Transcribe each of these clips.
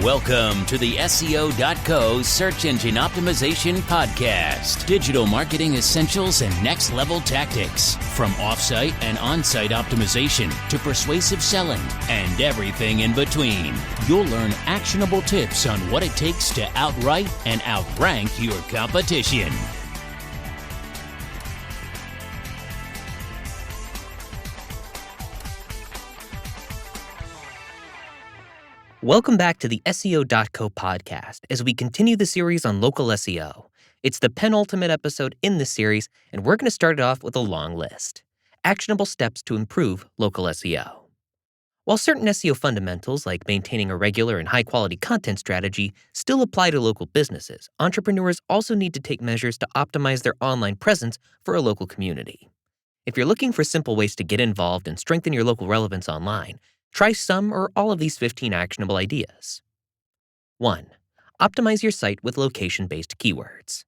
Welcome to the SEO.co Search Engine Optimization Podcast. Digital marketing essentials and next-level tactics. From off-site and on-site optimization to persuasive selling and everything in between. You'll learn actionable tips on what it takes to outright and outrank your competition. Welcome back to the SEO.co podcast as we continue the series on local SEO. It's the penultimate episode in this series, and we're going to start it off with a long list. Actionable steps to improve local SEO. While certain SEO fundamentals like maintaining a regular and high-quality content strategy still apply to local businesses, entrepreneurs also need to take measures to optimize their online presence for a local community. If you're looking for simple ways to get involved and strengthen your local relevance online, try some or all of these 15 actionable ideas. 1. Optimize your site with location-based keywords.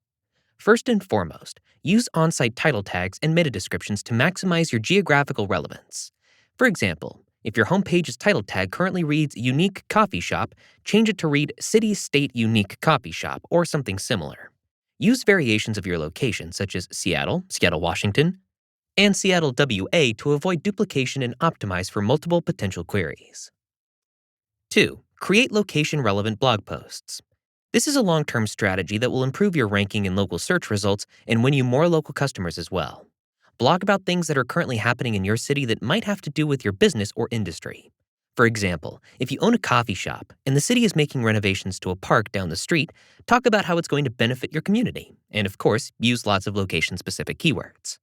First and foremost, use on-site title tags and meta descriptions to maximize your geographical relevance. For example, if your homepage title tag currently reads Unique Coffee Shop, change it to read City State Unique Coffee Shop or something similar. Use variations of your location such as Seattle, Washington, and Seattle, WA to avoid duplication and optimize for multiple potential queries. 2. Create location-relevant blog posts. This is a long-term strategy that will improve your ranking in local search results and win you more local customers as well. Blog about things that are currently happening in your city that might have to do with your business or industry. For example, if you own a coffee shop and the city is making renovations to a park down the street, talk about how it's going to benefit your community. And of course, use lots of location-specific keywords.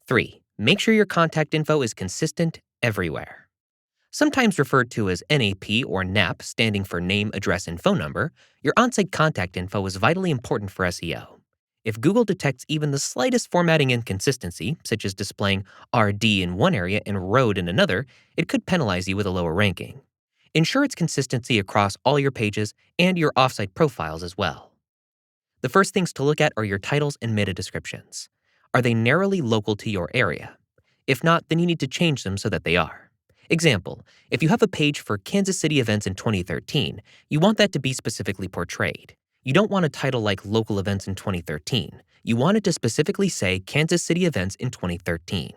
3. Make sure your contact info is consistent everywhere. Sometimes referred to as NAP or NAP, standing for name, address, and phone number, your on-site contact info is vitally important for SEO. If Google detects even the slightest formatting inconsistency, such as displaying RD in one area and road in another, it could penalize you with a lower ranking. Ensure its consistency across all your pages and your off-site profiles as well. The first things to look at are your titles and meta descriptions. Are they narrowly local to your area? If not, then you need to change them so that they are. Example, if you have a page for Kansas City events in 2013, you want that to be specifically portrayed. You don't want a title like Local Events in 2013. You want it to specifically say Kansas City events in 2013.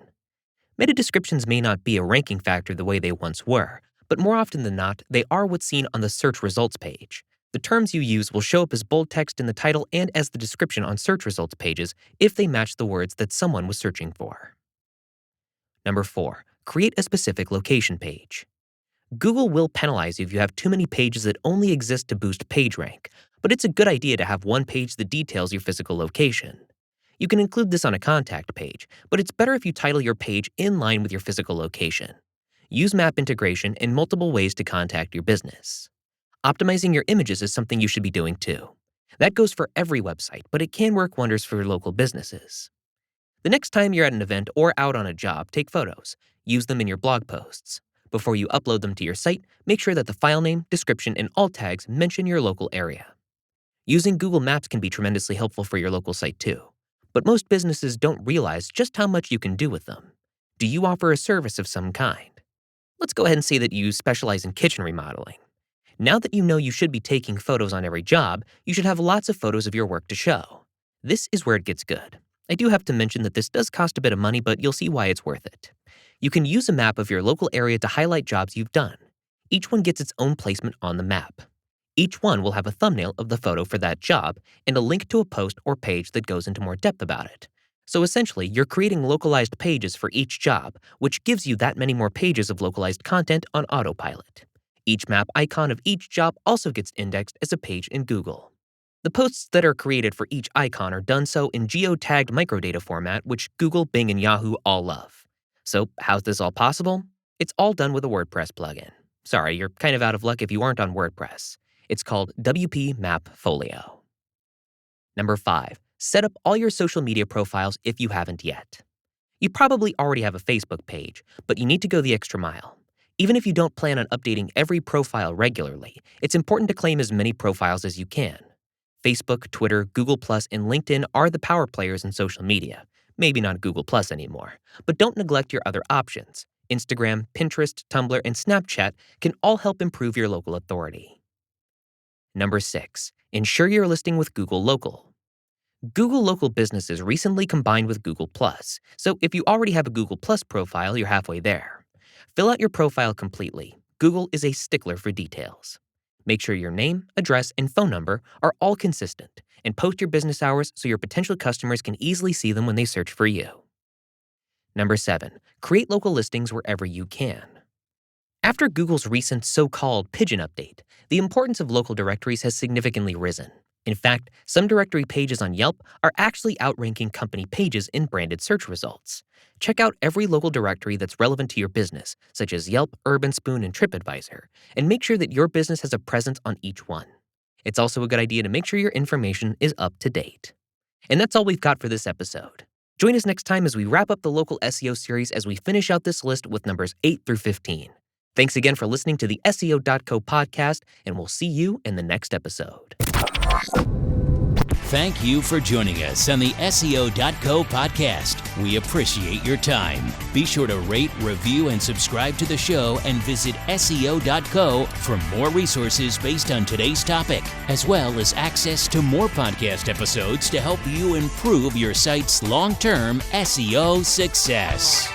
Meta descriptions may not be a ranking factor the way they once were, but more often than not, they are what's seen on the search results page. The terms you use will show up as bold text in the title and as the description on search results pages if they match the words that someone was searching for. Number 4. Create a specific location page. Google will penalize you if you have too many pages that only exist to boost PageRank, but it's a good idea to have one page that details your physical location. You can include this on a contact page, but it's better if you title your page in line with your physical location. Use map integration and multiple ways to contact your business. Optimizing your images is something you should be doing too. That goes for every website, but it can work wonders for your local businesses. The next time you're at an event or out on a job, take photos. Use them in your blog posts. Before you upload them to your site, make sure that the file name, description, and alt tags mention your local area. Using Google Maps can be tremendously helpful for your local site too, but most businesses don't realize just how much you can do with them. Do you offer a service of some kind? Let's go ahead and say that you specialize in kitchen remodeling. Now that you know you should be taking photos on every job, you should have lots of photos of your work to show. This is where it gets good. I do have to mention that this does cost a bit of money, but you'll see why it's worth it. You can use a map of your local area to highlight jobs you've done. Each one gets its own placement on the map. Each one will have a thumbnail of the photo for that job and a link to a post or page that goes into more depth about it. So essentially, you're creating localized pages for each job, which gives you that many more pages of localized content on autopilot. Each map icon of each job also gets indexed as a page in Google. The posts that are created for each icon are done so in geotagged microdata format, which Google, Bing, and Yahoo all love. So how's this all possible? It's all done with a WordPress plugin. Sorry, you're kind of out of luck if you aren't on WordPress. It's called WP Map Folio. Number 5. Set up all your social media profiles if you haven't yet. You probably already have a Facebook page, but you need to go the extra mile. Even if you don't plan on updating every profile regularly, it's important to claim as many profiles as you can. Facebook, Twitter, Google+, and LinkedIn are the power players in social media. Maybe not Google+ anymore, but don't neglect your other options. Instagram, Pinterest, Tumblr, and Snapchat can all help improve your local authority. Number 6. Ensure you're listing with Google Local. Google Local Businesses recently combined with Google+, so if you already have a Google+ profile, you're halfway there. Fill out your profile completely. Google is a stickler for details. Make sure your name, address, and phone number are all consistent, and post your business hours so your potential customers can easily see them when they search for you. Number 7. Create local listings wherever you can. After Google's recent so-called pigeon update, the importance of local directories has significantly risen. In fact, some directory pages on Yelp are actually outranking company pages in branded search results. Check out every local directory that's relevant to your business, such as Yelp, Urban Spoon, and TripAdvisor, and make sure that your business has a presence on each one. It's also a good idea to make sure your information is up to date. And that's all we've got for this episode. Join us next time as we wrap up the Local SEO series as we finish out this list with numbers 8 through 15. Thanks again for listening to the SEO.co podcast, and we'll see you in the next episode. Thank you for joining us on the SEO.co podcast. We appreciate your time. Be sure to rate, review, and subscribe to the show, and visit SEO.co for more resources based on today's topic, as well as access to more podcast episodes to help you improve your site's long-term SEO success.